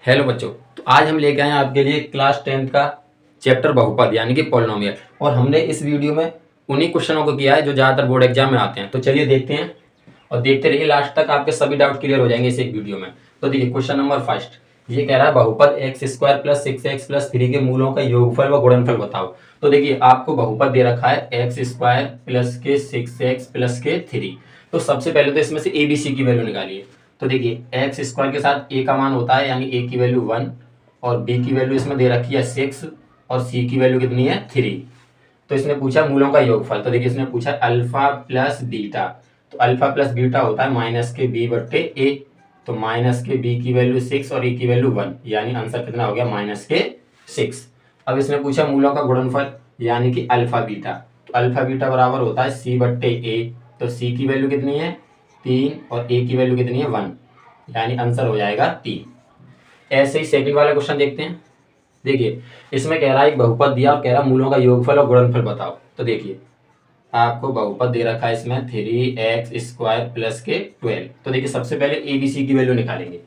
Hello बच्चों। तो आज हम लेके आए हैं आपके लिए क्लास 10th का चैप्टर बहुपद यानी कि पॉलिनोमियल। और हमने इस वीडियो में उन्हीं क्वेश्चनों को किया है जो ज़्यादातर बोर्ड एग्जाम में आते हैं। तो चलिए देखते हैं और देखते रहिए, लास्ट तक आपके सभी डाउट क्लियर हो जाएंगे इस एक वीडियो में। तो देखिए क्वेश्चन नंबर फर्स्ट, ये कह रहा है बहुपद x square plus 6x plus 3 के मूलों का योगफल व गुणनफल बताओ। तो देखिए आपको बहुपद दे रखा है एक्स स्क्वायर प्लस के 6x प्लस के 3। तो सबसे पहले तो इसमें से ए बी सी की वैल्यू निकालिए। तो देखिए एक्स स्क्वायर के साथ ए का मान होता है यानी ए की वैल्यू 1 और बी की वैल्यू इसमें दे रखी है 6 और सी की वैल्यू कितनी है 3। तो इसने पूछा मूलों का योगफल। तो देखिए इसने पूछा अल्फा प्लस बीटा। तो अल्फा प्लस बीटा होता है माइनस के बी बट्टे ए। तो माइनस के बी की वैल्यू 6 और ए की वैल्यू 1 यानी आंसर कितना हो गया माइनस के 6। अब इसने पूछा मूलों का गुणनफल यानी कि अल्फा बीटा। तो अल्फा बीटा बराबर होता है सी बट्टे ए। तो सी की वैल्यू कितनी है 3 और ए की वैल्यू कितनी है 1 यानी आंसर हो जाएगा 3। ऐसे ही सेकंड वाला क्वेश्चन देखते हैं। देखिए इसमें कह रहा है एक बहुपद दिया और कह रहा है मूलों का योगफल और गुणनफल बताओ। तो देखिए आपको बहुपद दे रखा है इसमें 3x स्क्वायर प्लस के 12। तो देखिए सबसे पहले ए बी सी की वैल्यू निकालेंगे।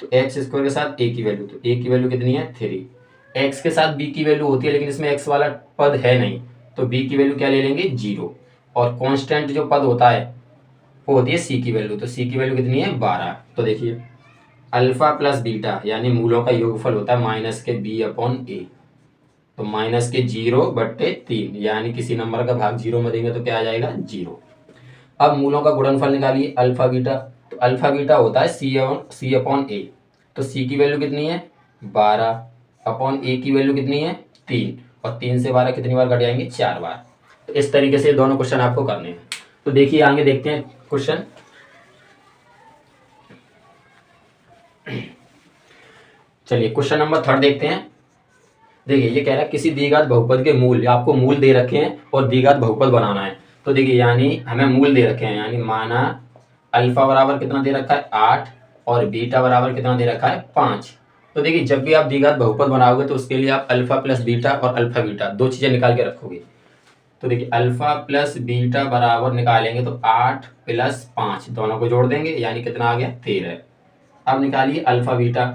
तो एक्स स्क्वायर के साथ ए की वैल्यू, तो ए की वैल्यू कितनी है 3। एक्स के साथ बी की वैल्यू होती है लेकिन इसमें एक्स वाला पद है नहीं, तो बी की वैल्यू क्या ले लेंगे 0। और कांस्टेंट जो पद होता है वो होती है सी की वैल्यू। तो सी की वैल्यू कितनी है 12। तो देखिए अल्फा प्लस बीटा यानी मूलों का योगफल होता है माइनस के बी अपॉन ए। तो माइनस के 0/3 यानी किसी नंबर का भाग 0 में देंगे तो क्या आ जाएगा 0। अब मूलों का गुणनफल निकालिए अल्फा बीटा। तो अल्फा बीटा होता है सी अपॉन ए। तो सी की वैल्यू कितनी है 12 अपॉन ए की वैल्यू कितनी है 3। और 3 से 12 कितनी बार कट जाएंगे 4 बार। तो इस तरीके से दोनों क्वेश्चन आपको करने हैं। तो देखिए आगे देखते हैं क्वेश्चन। चलिए क्वेश्चन नंबर 3 देखते हैं। देखिए ये कह रहा है किसी द्विघात बहुपद के मूल, आपको मूल दे रखे हैं और द्विघात बहुपद बनाना है। तो देखिए यानी हमें मूल दे रखे हैं, यानी माना अल्फा बराबर कितना दे रखा है 8 और बीटा बराबर कितना दे रखा है 5। तो देखिए जब भी आप द्विघात बहुपद बनाओगे तो उसके लिए आप अल्फा प्लस बीटा और अल्फा बीटा दो चीजें निकाल के रखोगे। तो देखिए अल्फा प्लस बीटा बराबर निकालेंगे तो 8 प्लस 5 दोनों को जोड़ देंगे यानी कितना आ गया 13। अब निकालिए अल्फा बीटा।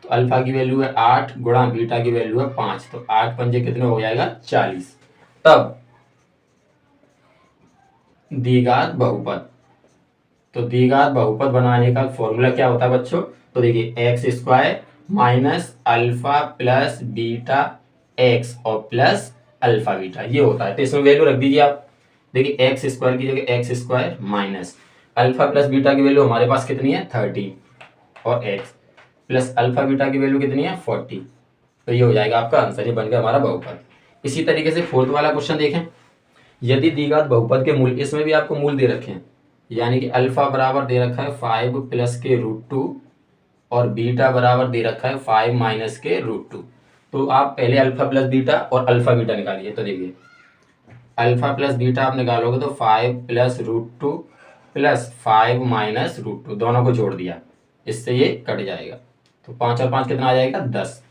तो अल्फा की वैल्यू है 8 गुणा बीटा की वैल्यू है 5। तो 8 पंजे कितने हो जाएगा 40। तब द्विघात बहुपद, तो द्विघात बहुपद बनाने का फॉर्मूला क्या होता है बच्चों। तो देखिए x square minus alpha plus beta x और प्लस अल्फा बीटा ये होता है। तो इसमें वैल्यू रख दीजिए आप। देखिए एक्स स्क्वायर की जगह x square minus alpha plus beta की वैल्यू हमारे पास कितनी है 13 और एक्स प्लस अल्फा बीटा की वैल्यू कितनी है 40। तो ये हो जाएगा आपका आंसर, ये बन गया हमारा बहुपद। इसी तरीके से फोर्थ वाला क्वेश्चन देखें। यदि द्विघात बहुपद के मूल, इसमें भी आपको मूल दे रखे हैं, यानी कि अल्फा बराबर दे रखा है 5 प्लस के √2 और बीटा बराबर दे रखा है 5 माइनस के √2। तो आप पहले अल्फा प्लस बीटा और अल्फा बीटा निकालिए। तो देखिए अल्फा प्लस बीटा आप निकालोगे तो 5 प्लस √2 प्लस 5 माइनस √2 दोनों को जोड़ दिया, इससे ये कट जाएगा। तो 5 और 5 कितना आ जाएगा 10।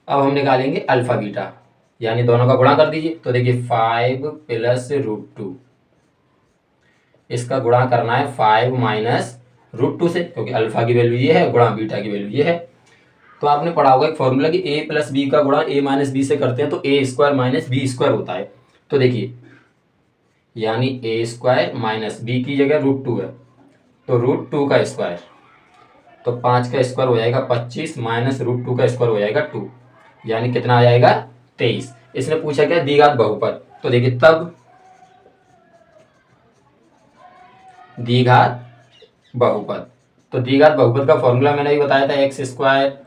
अब हम निकालेंगे अल्फा बीटा, यानी दोनों का गुणा कर दीजिए। तो देखिए 5 प्लस √2, इसका गुणा करना है 5 माइनस √2 से, क्योंकि अल्फा की वैल्यू ये है गुणा बीटा की वैल्यू ये है। तो आपने पढ़ा होगा एक फॉर्मूला कि a प्लस बी का गुणा a माइनस बी से करते हैं तो a square minus B square होता है। तो देखिए यानी a स्क्वायर माइनस बी की जगह √2 है तो √2 का स्क्वायर, तो 5 का स्क्वायर हो जाएगा 25 माइनस √2 का स्क्वायर हो जाएगा 2 यानी कितना आ जाएगा 23। इसने पूछा क्या द्विघात बहुपद। तो देखिए तब द्विघात बहुपद, तो द्विघात बहुपद का फॉर्मूला मैंने भी बताया था x square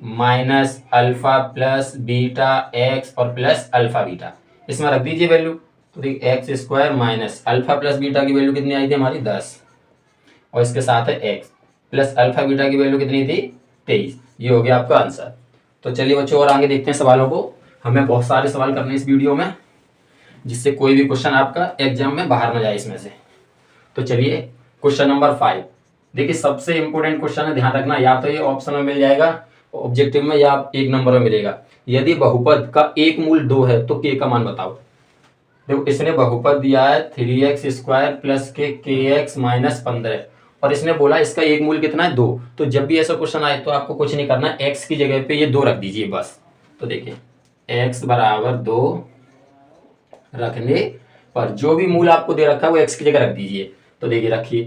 minus alpha plus beta x और प्लस अल्फा बीटा, इसमें रख दीजिए वैल्यू। तो देखिए x square minus alpha plus beta की वैल्यू कितनी आई थी हमारी 10 और इसके साथ है एक्स प्लस अल्फा बीटा की वैल्यू कितनी थी 23। ये हो गया आपका आंसर। तो चलिए बच्चों और आगे देखते हैं सवालों को। हमें बहुत सारे सवाल करने हैं इस वीडियो में, जिससे कोई भी क्वेश्चन आपका एग्जाम में बाहर न जाए इसमें से। तो चलिए क्वेश्चन नंबर 5। देखिए सबसे इंपॉर्टेंट क्वेश्चन है, ध्यान रखना, या तो ये ऑप्शन में मिल जाएगा ऑब्जेक्टिव में या 1 नंबर में मिलेगा। यदि बहुपद का एक मूल 2 है तो k का मान बताओ। देखो इसने बहुपद दिया है 3x स्क्वायर प्लस के kx माइनस 15 और इसने बोला इसका एक मूल कितना है 2। तो जब भी ऐसा क्वेश्चन आए तो आपको कुछ नहीं करना, x की जगह पे ये 2 रख दीजिए बस। तो देखिए x बराबर 2 रखने पर जो भी मूल आपको दे रखा है वो x की जगह रख दीजिए। तो देखिए रखिए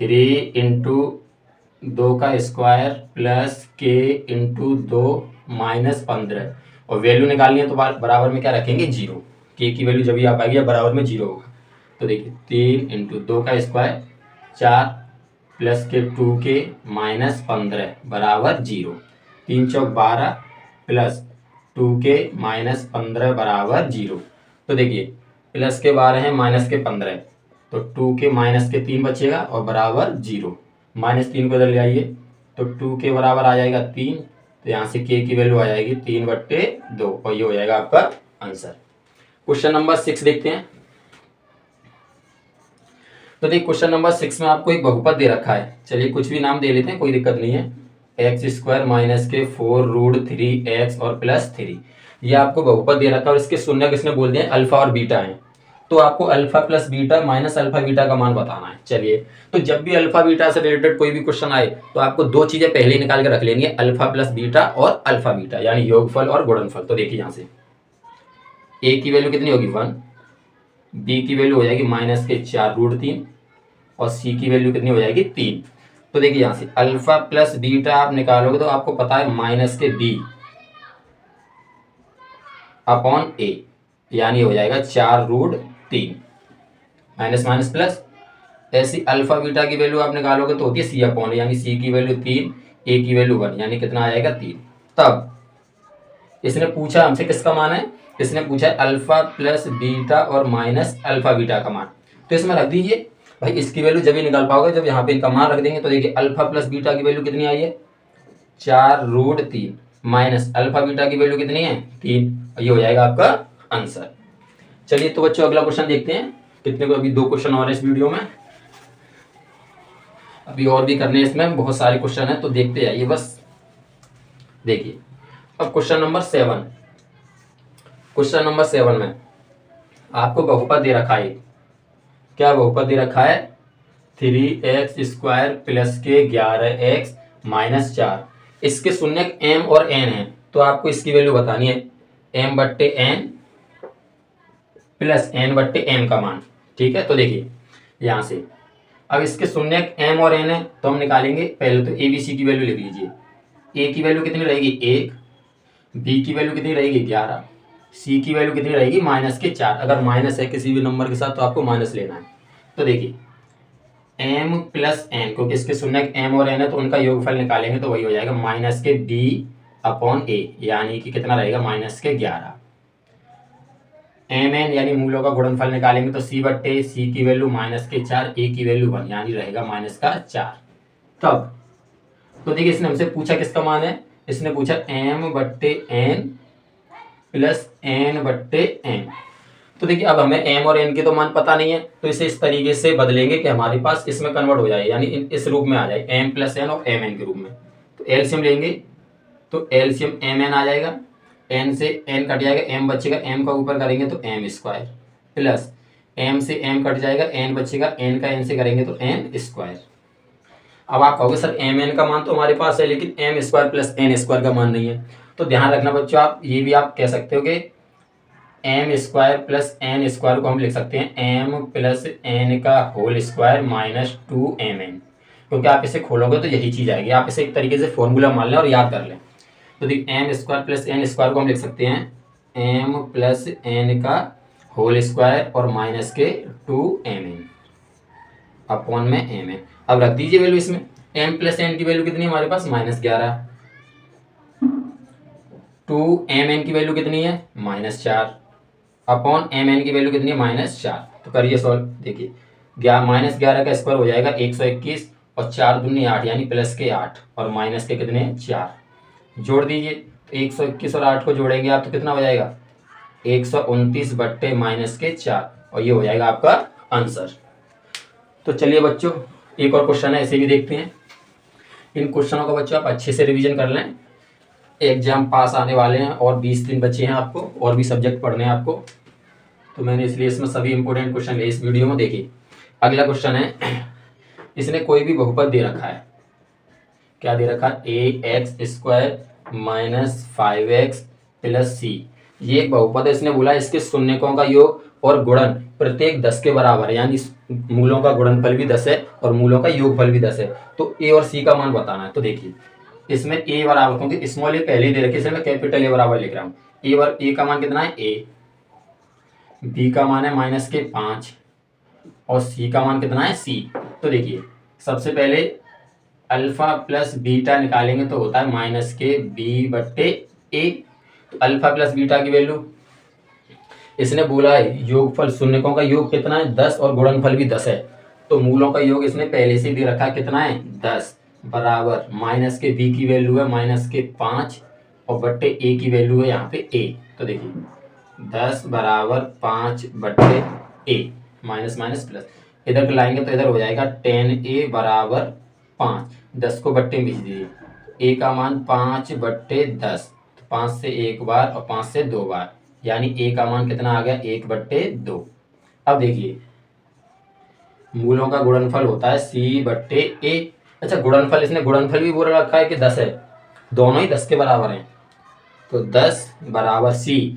3 इंटू 2 का square plus k into 2 minus 15 और वैल्यू निकालनी है तो बराबर में क्या रखेंगे 0। k की वैल्यू जब भी आप आएगी बराबर में 0 होगा। तो देखिए 3 इंटू 2 का स्क्वायर 4 प्लस के 2k माइनस 15 बराबर 0। 3 चौक 12 प्लस 2k माइनस 15 बराबर 0। तो देखिए प्लस के 12 है माइनस के 15 तो 2k माइनस के 3 बचेगा और बराबर 0। माइनस 3 को इधर ले आइए तो 2k बराबर आ जाएगा 3। तो यहाँ से k की वैल्यू आ जाएगी 3/2 और ये हो जाएगा आपका आंसर। क्वेश्चन नंबर 6 देखते हैं। तो देखिए क्वेश्चन नंबर 6 में आपको एक बहुपद दे रखा है। चलिए कुछ भी नाम दे लेते हैं, कोई दिक्कत नहीं है। x² माइनस के 4√3x और प्लस 3 ये आपको बहुपद दे रखा है और इसके शून्य किसने बोल दिए अल्फा और बीटा है। तो आपको alpha plus beta minus alpha beta का मान बताना है। चलिए तो जब भी अल्फा बीटा से रिलेटेड कोई भी क्वेश्चन आए तो आपको 2 चीजें पहले ही निकाल के रख लेनी है, अल्फा प्लस बीटा और अल्फा बीटा यानी योगफल और गुणनफल। तो देखिए यहाँ से a की वैल्यू कितनी होगी 1, b की वैल्यू हो जाएगी माइनस के 4√3 और c की वैल्यू कितनी हो जाएगी 3। तो देखिए यहाँ से अल्फा प्लस बीटा आप निकालोगे तो आपको पता है माइनस के b अपॉन a यानी हो जाएगा 4√3 माइनस माइनस प्लस। ऐसी अल्फा बीटा की वैल्यू आप निकालोगे तो होती है c अपॉन यानी c की वैल्यू 3 a की वैल्यू 1 यानी कितना आ जाएगा 3। तब इसने पूछा हमसे किसका मान है, इसने पूछा अल्फा प्लस बीटा और माइनस अल्फा बीटा का मान। तो इसमें रख दीजिए भाई, इसकी वैल्यू जब ही निकाल पाओगे जब यहाँ पे इनका मान रख देंगे। तो देखिए अल्फा प्लस बीटा की वैल्यू कितनी आई है 4√3 माइनस अल्फा बीटा की वैल्यू कितनी है 3। ये हो जाएगा आपका आंसर। चलिए तो बच्चों अगला क्वेश्चन देखते हैं। कितने को अभी 2 क्वेश्चन और है इस वीडियो में, अभी और भी करने इसमें बहुत सारे क्वेश्चन है तो देखते जाइए बस। देखिए अब क्वेश्चन नंबर 7। क्वेश्चन नंबर 7 में आपको बहुपद दे रखा है। क्या बहुपद दे रखा है 3x² प्लस के 11x माइनस 4। इसके शून्य m और n है तो आपको इसकी वैल्यू बतानी है m/n प्लस n/m का मान। ठीक है तो देखिए यहाँ से अब इसके शून्य m और n है तो हम निकालेंगे। पहले तो a b c की वैल्यू लिख लीजिए। a की वैल्यू कितनी रहेगी 1, b की वैल्यू कितनी रहेगी 11, c की वैल्यू कितनी रहेगी माइनस के 4। अगर माइनस है किसी भी नंबर के साथ तो आपको माइनस लेना है। तो देखिए m प्लस n क्योंकि इसके शून्य m और n है तो उनका योगफल निकालेंगे तो वही हो जाएगा माइनस के b अपॉन a यानी कि कितना रहेगा माइनस के 11। mn यानी मूलों का गुणनफल निकालेंगे तो c की वैल्यू माइनस के 4, a की वैल्यू 1 यानी रहेगा माइनस का 4। तब तो देखिए इसने हमसे पूछा किसका मान है, इसने पूछा m/n प्लस n/m। तो देखिए अब हमें m और n के तो मान पता नहीं है तो इसे इस तरीके से बदलेंगे कि हमारे पास इसमें कन्वर्ट हो जाए यानी इस रूप में आ जाए m प्लस n और mn के रूप में। तो एलसीएम लेंगे तो एलसीएम mn आ जाएगा, n से n कट जाएगा m बचेगा, m का ऊपर करेंगे तो m² प्लस m से m कट जाएगा n बचेगा, n का n से करेंगे तो n²। अब आप कहोगे सर mn का मान तो हमारे पास है लेकिन m² प्लस n² का मान नहीं है। तो ध्यान रखना बच्चों, आप ये भी आप कह सकते हो कि m² प्लस n² को हम लिख सकते हैं m प्लस n का होल स्क्वायर माइनस 2mn, क्योंकि आप इसे खोलोगे तो यही चीज़ आएगी। आप इसे एक तरीके से फॉर्मूला मान लें और याद कर लें। तो देखिए m² प्लस n² को हम लिख सकते हैं m प्लस n का होल स्क्वायर और माइनस के 2mn अपॉन में mn। अब रख दीजिए वैल्यू इसमें, m प्लस n की वैल्यू कितनी है हमारे पास -11, 2mn की वैल्यू कितनी है -4 अपॉन mn की वैल्यू कितनी है -4। तो करिए सॉल्व। देखिए -11 का स्क्वायर हो जाएगा 121 और 4 दूनी 8 यानी प्लस के 8 और माइनस के कितने 4। जोड़ दीजिए तो 121 और 8 को जोड़ेंगे आप तो कितना हो जाएगा 129 बट्टे माइनस के 4 और ये हो जाएगा आपका आंसर। तो चलिए बच्चों एक और क्वेश्चन है, इसे भी देखते हैं। इन क्वेश्चनों का बच्चों आप अच्छे से रिवीजन कर लें, एग्जाम पास आने वाले हैं और 20 दिन बचे हैं आपको और भी सब्जेक्ट पढ़ने हैं आपको, तो मैंने इसलिए इसमें सभी इंपॉर्टेंट क्वेश्चन लिए इस वीडियो में। देखिए अगला क्वेश्चन है इसने कोई भी बहुपद दे रखा है, क्या दे रखा है, a x square minus 5x plus c, ये एक बहुपद है। इसने बोला इसके शून्यकों का योग और गुणन प्रत्येक 10 के बराबर है, यानी मूलों का गुणनफल भी 10 है और मूलों का योगफल भी 10 है। तो ए और सी का मान बताना है। तो देखिए इसमें ए बराबर, क्योंकि स्मॉल ए पहले ही दे रखी है, इसलिए मैं कैपिटल ए बराबर लिख रहा हूँ। ए का मान कितना है, ए, बी का मान है -5 और सी का मान कितना है, सी। तो देखिए सबसे पहले अल्फा प्लस बीटा निकालेंगे तो होता है -b/a। तो अल्फा प्लस बीटा की वैल्यू, इसने बोला है योगफल शून्यकों का योग कितना है, 10 और गुणनफल भी 10 है। तो मूलों का योग इसने पहले से दे रखा है, कितना है, 10 बराबर -b की वैल्यू है -5 और बट्टे a की वैल्यू है यहाँ पे a। तो देखिए 10 बराबर 5/a, माइनस माइनस प्लस, इधर लाएंगे तो इधर हो जाएगा 10a बराबर 5, 10 को बट्टे में भेज दीजिए, a का मान 5/10, 5 से एक बार और 5 से दो बार, यानी a का मान कितना आ गया, 1/2। अब देखिए मूलों का गुणनफल होता है c/a। अच्छा गुणनफल, इसने गुणनफल भी बोल रखा है कि 10 है, दोनों ही 10 के बराबर हैं। तो 10 बराबर c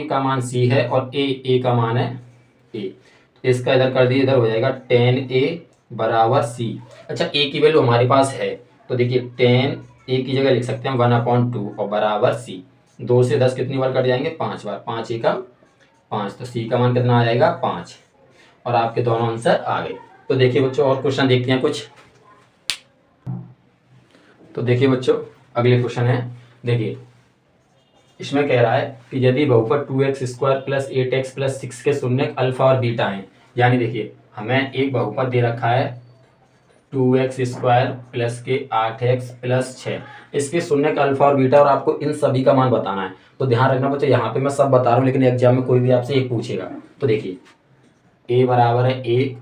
का मान c है और a का मान है a। इसका इधर कर दिए, इधर हो जाएगा 10a बराबर c। अच्छा a की वैल्यू हमारे पास है, तो देखिए 10a की जगह लिख सकते हैं 1/2 और बराबर c। 2 से 10 कितनी बार कट जाएंगे, 5 बार, 5 एकम 5, तो c का मान कितना आ जाएगा, 5। और आपके दोनों आंसर आ गए। तो देखिए बच्चों और क्वेश्चन देखते हैं कुछ। तो देखिए बच्चों अगले क्वेश्चन है, देखिए इसमें कह रहा है कि यदि बहुपद 2x² प्लस 8x प्लस 6 के शून्यक अल्फा और बीटा हैं, यानी देखिए हमें एक बहुपद दे रखा है 2x² प्लस के 8x प्लस 6, इसके शून्यक अल्फा और बीटा, और आपको इन सभी का मान बताना है। तो ध्यान रखना बच्चों, यहाँ पे मैं सब बता रहा हूँ लेकिन एग्जाम में कोई भी आपसे एक पूछेगा। तो देखिए a बराबर है 1,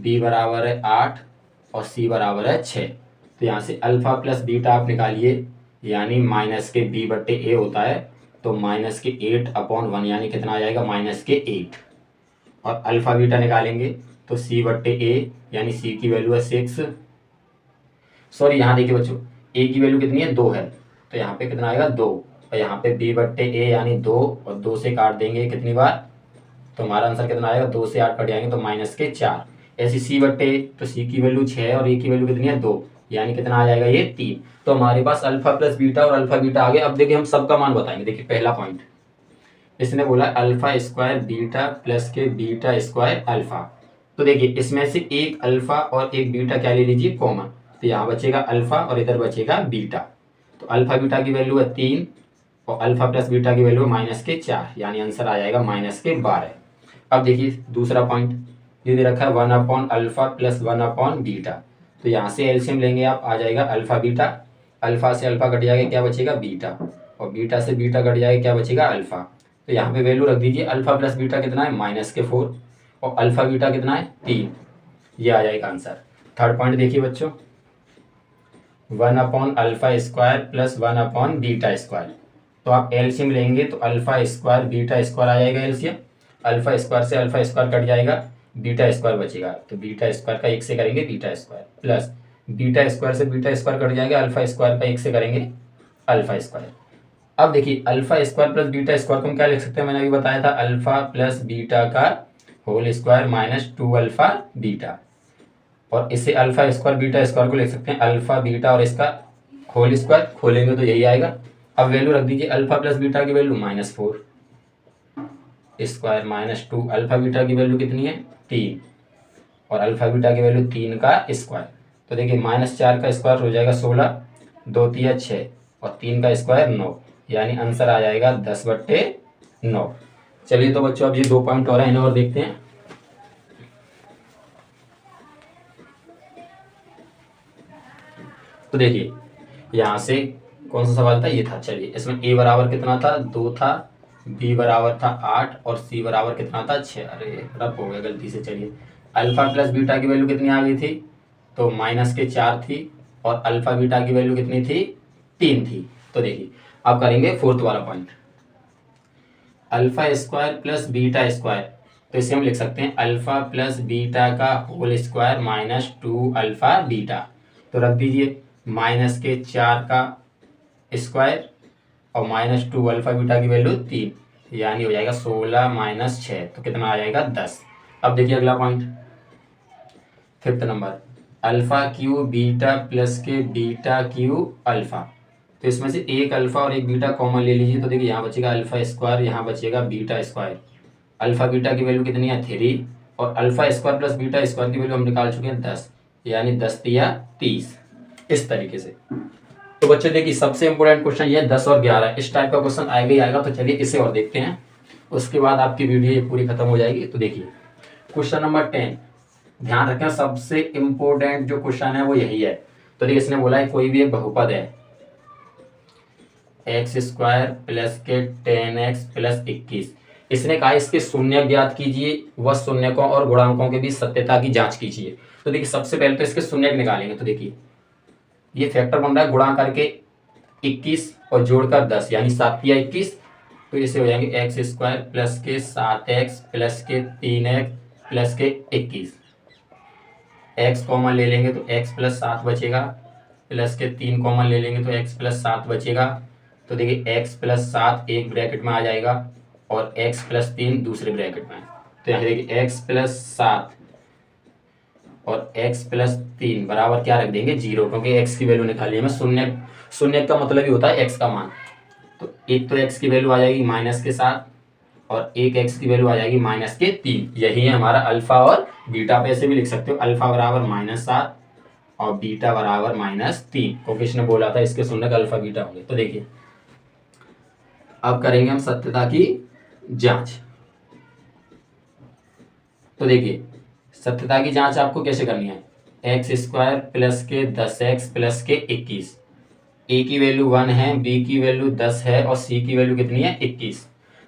b बराबर है 8 और c बराबर है 6। तो यहाँ से अल्फा प्लस बीटा आप निकालिए, यानी -b/a होता है, तो -8/1 यानी कितना आ जाएगा, -8। और अल्फा बीटा निकालेंगे तो c/a, यानी c की वैल्यू है 6, सॉरी यहाँ देखिए बच्चों a की वैल्यू कितनी है, 2 है, तो यहाँ पे कितना आएगा, 2, और यहाँ पे b/a यानी 2, और 2 से काट देंगे कितनी बार, तो हमारा आंसर कितना आएगा, 2 से 8 कट जाएंगे तो -4। ऐसी c/a, तो c की वैल्यू 6 है और a की वैल्यू कितनी है, 2, यानी कितना आ जाएगा, ये 3। तो हमारे पास अल्फा प्लस बीटा और अल्फा बीटा आ गए। अब देखिए हम सबका मान बताएंगे। देखिए पहला पॉइंट, इसने बोला अल्फा स्क्वायर बीटा प्लस के बीटा स्क्वायर अल्फा। तो देखिए इसमें से एक अल्फा और एक बीटा क्या ले लीजिए, कॉमन, तो यहाँ बचेगा अल्फा और इधर बचेगा बीटा। तो अल्फा बीटा की वैल्यू है 3 और अल्फा प्लस बीटा की वैल्यू -4, यानी आंसर आ जाएगा -12। अब देखिए दूसरा पॉइंट, ये दे रखा है 1/अल्फा प्लस 1/बीटा। तो यहाँ से एलसीएम लेंगे आप, आ जाएगा अल्फा बीटा, अल्फा से अल्फा कट जाएगा, क्या बचेगा, बीटा, और बीटा से बीटा कट जाएगा, क्या बचेगा, अल्फा। तो यहाँ पे वैल्यू रख दीजिए, अल्फा प्लस बीटा कितना है, -4 और अल्फा बीटा कितना है, 3, ये आ जाएगा आंसर। थर्ड पॉइंट देखिए बच्चों, 1/अल्फा स्क्वायर प्लस 1/बीटा स्क्वायर। तो आप एलसीएम लेंगे तो अल्फा स्क्वायर बीटा स्क्वायर आ जाएगा एलसीएम, अल्फा स्क्वायर से अल्फा स्क्वायर कट जाएगा, बीटा स्क्वायर बचेगा, तो बीटा स्क्वायर का 1 से करेंगे beta square, plus beta square से बीटा स्क्वायर कट जाएगा, अल्फा स्क्वायर का 1 से करेंगे अल्फा स्क्वायर। अब देखिए alpha square plus beta square को हम क्या लिख सकते हैं, मैंने अभी बताया था, अल्फा प्लस बीटा का होल स्क्वायर -2 अल्फा बीटा, और इससे अल्फा स्क्वायर बीटा स्क्वायर को लिख सकते हैं अल्फा बीटा और इसका होल स्क्वायर, खोलेंगे तो यही आएगा। अब वैल्यू रख दीजिए, अल्फा प्लस बीटा की वैल्यू -4 स्क्वायर -2, अल्फा बीटा की वैल्यू कितनी है, 3, और अल्फा बीटा की वैल्यू 3 का स्क्वायर। तो देखिए -4 का स्क्वायर हो जाएगा 16, 2 3 6 और 3 का स्क्वायर 9, यानी आंसर आ जाएगा 10/9। चलिए तो बच्चों अब ये 2 पॉइंट और हैं, इन्हें और देखते हैं। तो देखिए यहाँ से कौन सा सवाल था, ये था। चलिए इसमें a बराबर कितना था, 2 था, b बराबर था 8 और c बराबर कितना था, 6। अरे रब हो गया गलती से। चलिए अल्फा प्लस बीटा की वैल्यू कितनी आ गई थी, तो -4 थी, और अल्फा बीटा की वैल्यू कितनी थी, 3 थी। तो देखिए अब करेंगे फोर्थ वाला point, alpha square plus beta square तो इसे हम लिख सकते हैं अल्फा प्लस बीटा का whole square minus 2 alpha beta. तो रख दीजिए माइनस के 4 का स्क्वायर और माइनस 2 अल्फा बीटा की वैल्यू 3, यानी हो जाएगा 16 माइनस 6, तो कितना आ जाएगा 10। अब देखिए अगला point, 5th number, alpha Q beta plus के बीटा क्यू अल्फा। तो इसमें से एक अल्फा और एक बीटा कॉमन ले लीजिए, तो देखिए यहाँ बचेगा अल्फा स्क्वायर, यहाँ बचेगा बीटा स्क्वायर। अल्फा बीटा की वैल्यू कितनी है 3, और alpha square plus beta square की वैल्यू हम निकाल चुके हैं 10, यानी 10 या 30, इस तरीके से। तो बच्चों देखिए सबसे इंपॉर्टेंट क्वेश्चन ये 10 और 11, इस टाइप का क्वेश्चन आएगा ही आएगा। तो चलिए इसे और देखते हैं, उसके बाद आपकी वीडियो ये पूरी खत्म हो जाएगी। तो देखिए क्वेश्चन नंबर 10, ध्यान रखें सबसे इंपॉर्टेंट जो क्वेश्चन है वो यही है। तो देखिए इसने बोला है कोई भी एक बहुपद है एक्स स्क्वायर प्लस के 10x प्लस 21, इसने कहा इसके शून्य ज्ञात कीजिए व शून्यकों और गुणांकों के बीच सत्यता की जांच कीजिए। तो देखिए सबसे पहले तो इसके शून्य निकालेंगे। तो देखिए ये फैक्टर बन रहा है गुणा करके 21 और जोड़कर 10, यानी 7 या 21, तो इसे हो जाएंगे एक्स स्क्वायर प्लस के 7x प्लस के 3x प्लस के 21। x कॉमन ले लेंगे तो x प्लस 7 बचेगा, प्लस के 3 कॉमन ले लेंगे तो x प्लस 7 बचेगा। तो देखिए x प्लस 7 एक ब्रैकेट में आ जाएगा और x प्लस 3 दूसरे ब्रैकेट में। तो यहाँ देखिए x प्लस 7 और x प्लस 3 बराबर क्या रख देंगे 0, क्योंकि x की वैल्यू निकाली है। शून्य, शून्य का मतलब ही होता है x का मान। तो एक तो x की वैल्यू आ जाएगी माइनस के 7 और एक x की वैल्यू आ जाएगी माइनस के 3। यही है हमारा अल्फा और बीटा। पे ऐसे भी लिख सकते हो अल्फा बराबर -7 और बीटा बराबर -3, क्योंकि इसने बोला था इसके शून्य का अल्फा बीटा होंगे। तो देखिए अब करेंगे हम सत्यता की जांच। तो देखिए सत्यता की जांच आपको कैसे करनी है, एक्स स्क्वायर प्लस के 10x प्लस के 21, ए की वैल्यू 1 है, बी की वैल्यू 10 है और सी की वैल्यू कितनी है 21।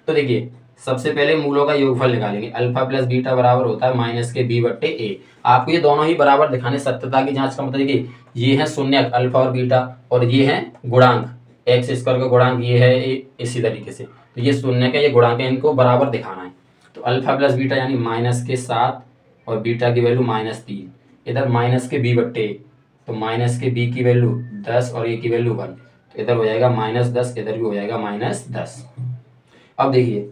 तो देखिए सबसे पहले मूलों का योगफल निकालेंगे। अल्फा प्लस बीटा बराबर होता है माइनस के बी बट्टे ए। आपको ये दोनों ही बराबर दिखाने। सत्यता की जांच का मतलब देखिए ये है शून्य अल्फा और बीटा और ये है गुणांक एक्स स्क्वायर का गुणांक ये है इसी तरीके से। तो ये शून्य का ये गुणांक है, इनको बराबर दिखाना है। तो अल्फा प्लस बीटा यानी माइनस के 7 और बीटा की वैल्यू -3, इधर माइनस के बी बट्टे, तो माइनस के बी की वैल्यू 10 और ए की वैल्यू 1, तो इधर हो जाएगा -10, इधर भी हो जाएगा -10। अब देखिए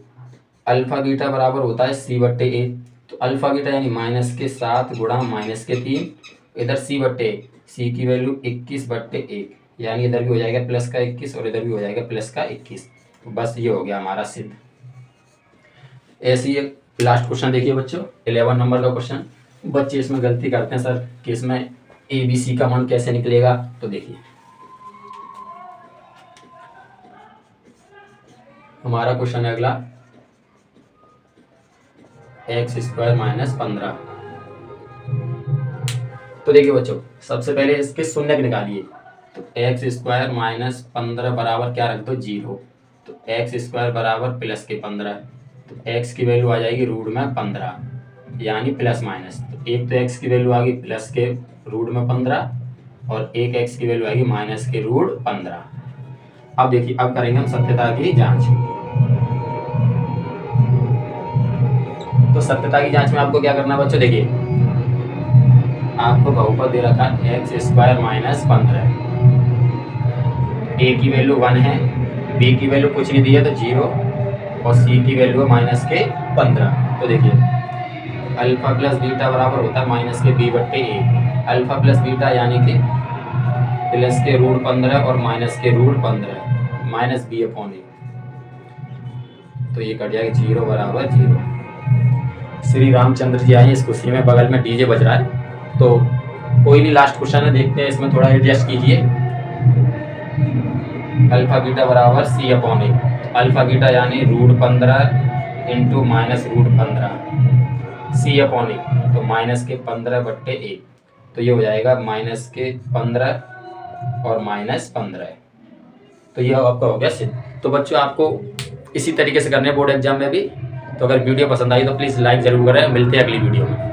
अल्फा बीटा बराबर होता है सी बट्टे ए। तो अल्फा बीटा यानी माइनस के 7 गुणा माइनस के 3, इधर सी बट्टे सी की वैल्यू 21 बट्टे 1, यानी इधर भी हो जाएगा प्लस का 21 और इधर भी हो जाएगा प्लस का 21। तो बस ये हो गया हमारा सिद्ध। ऐसी एक लास्ट क्वेश्चन देखिए बच्चों, 11 नंबर का क्वेश्चन। बच्चे इसमें गलती करते हैं सर कि इसमें ए बी सी का मान कैसे निकलेगा। तो देखिए हमारा क्वेश्चन है अगला, एक्स स्क्वायर -15। तो देखिए बच्चों सबसे पहले इसके शून्य निकालिए। तो एक्स स्क्वायर -15 बराबर क्या रख दो 0। तो एक्स स्क्वायर बराबर प्लस के 15, तो x की वैल्यू आ जाएगी रूट में 15, यानी प्लस माइनस। तो एक तो x की वैल्यू आ गई प्लस के रूट में 15 और एक x की वैल्यू आएगी माइनस के रूट 15। अब देखिए अब करेंगे हम सत्यता की जांच। तो सत्यता की जांच में आपको क्या करना है बच्चों, देखिए आपको बहुपद दे रखा है एक्स स्क्वायर -15, ए की वैल्यू 1 है, बी की वैल्यू कुछ नहीं दी है तो 0 और सी की वैल्यू माइनस के 15। तो देखिए अल्फा प्लस बीटा बराबर होता है माइनस के बी बट्टे ए। अल्फा प्लस बीटा यानी कि प्लस के रूट 15 और माइनस के रूट 15 माइनस बी अपॉन ए, तो ये कट जाएगा 0 बराबर 0। श्री रामचंद्र जी आए इस खुशी में, बगल में डीजे बज रहा है। तो कोई नहीं, लास्ट क्वेश्चन है, देखते हैं इसमें थोड़ा एडजस्ट कीजिए। अल्फा बीटा बराबर सी अपॉन ए। अल्फा बीटा यानी रूट 15 इंटू माइनस रूट 15 सी अपॉन ए, तो माइनस के 15 बट्टे ए, तो ये हो जाएगा माइनस के 15 और -15। तो ये आपका हो गया सिद्ध। तो बच्चों आपको इसी तरीके से करने बोर्ड एग्जाम में भी। तो अगर वीडियो पसंद आई तो प्लीज़ लाइक ज़रूर करें। मिलते हैं अगली वीडियो में।